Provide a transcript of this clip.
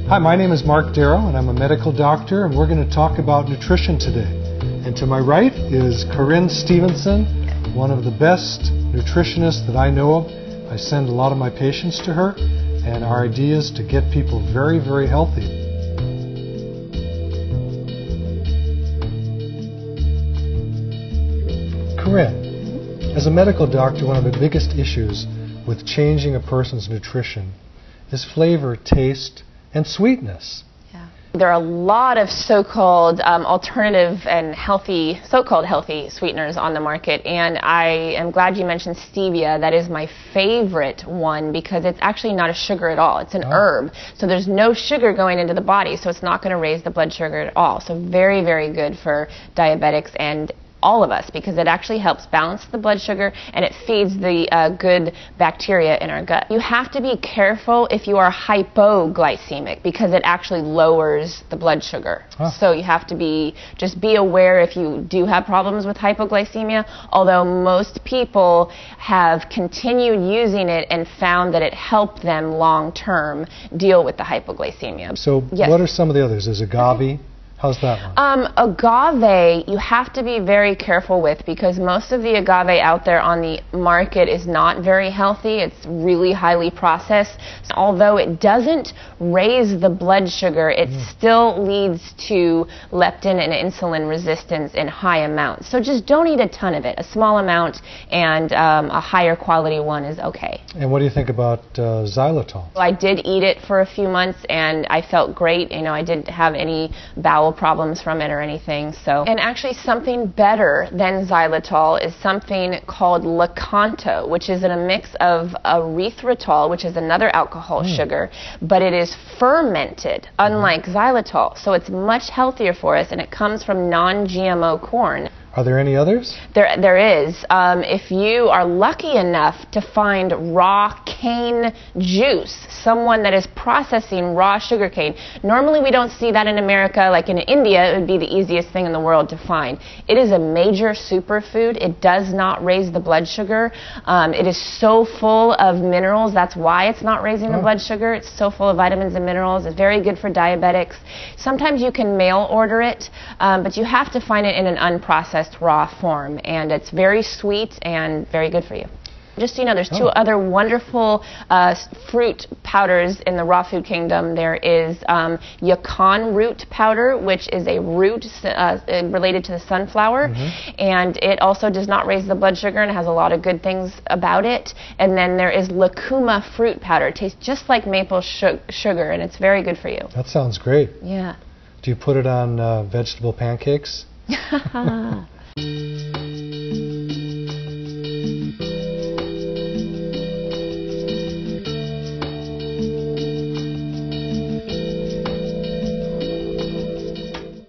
Hi, my name is Marc Darrow, and I'm a medical doctor, and we're going to talk about nutrition today. And to my right is Corin Stephenson, one of the best nutritionists that I know of. I send a lot of my patients to her, and our idea is to get people very, very healthy. Corin, as a medical doctor, one of the biggest issues with changing a person's nutrition is flavor, taste, and sweetness. Yeah. There are a lot of so-called alternative and healthy, so-called healthy sweeteners on the market, and I am glad you mentioned stevia. That is my favorite one because it's actually not a sugar at all. It's an herb, so there's no sugar going into the body, so it's not going to raise the blood sugar at all. So very, very good for diabetics and all of us because it actually helps balance the blood sugar and it feeds the good bacteria in our gut. You have to be careful if you are hypoglycemic because it actually lowers the blood sugar. So you have to just be aware if you do have problems with hypoglycemia, although most people have continued using it and found that it helped them long term deal with the hypoglycemia. So what are some of the others? Is agave? How's that one? Agave, you have to be very careful with because most of the agave out there on the market is not very healthy. It's really highly processed. Although it doesn't raise the blood sugar, it still leads to leptin and insulin resistance in high amounts. So just don't eat a ton of it. A small amount and a higher quality one is okay. And what do you think about xylitol? I did eat it for a few months and I felt great. You know, I didn't have any bowel problems from it or anything. So, and actually something better than xylitol is something called Lakanto, which is in a mix of erythritol, which is another alcohol sugar, but it is fermented, unlike xylitol. So it's much healthier for us, and it comes from non-GMO corn. Are there any others? There is. If you are lucky enough to find raw cane juice, someone that is processing raw sugar cane. Normally we don't see that in America. Like in India, it would be the easiest thing in the world to find. It is a major superfood. It does not raise the blood sugar. It is so full of minerals. That's why it's not raising the blood sugar. It's so full of vitamins and minerals. It's very good for diabetics. Sometimes you can mail order it, but you have to find it in an unprocessed raw form, and it's very sweet and very good for you. Just so you know, there's two other wonderful fruit powders in the raw food kingdom. There is yacon root powder, which is a root related to the sunflower, and it also does not raise the blood sugar and has a lot of good things about it. And then there is lucuma fruit powder. It tastes just like maple sugar, and it's very good for you. That sounds great. Yeah. Do you put it on vegetable pancakes?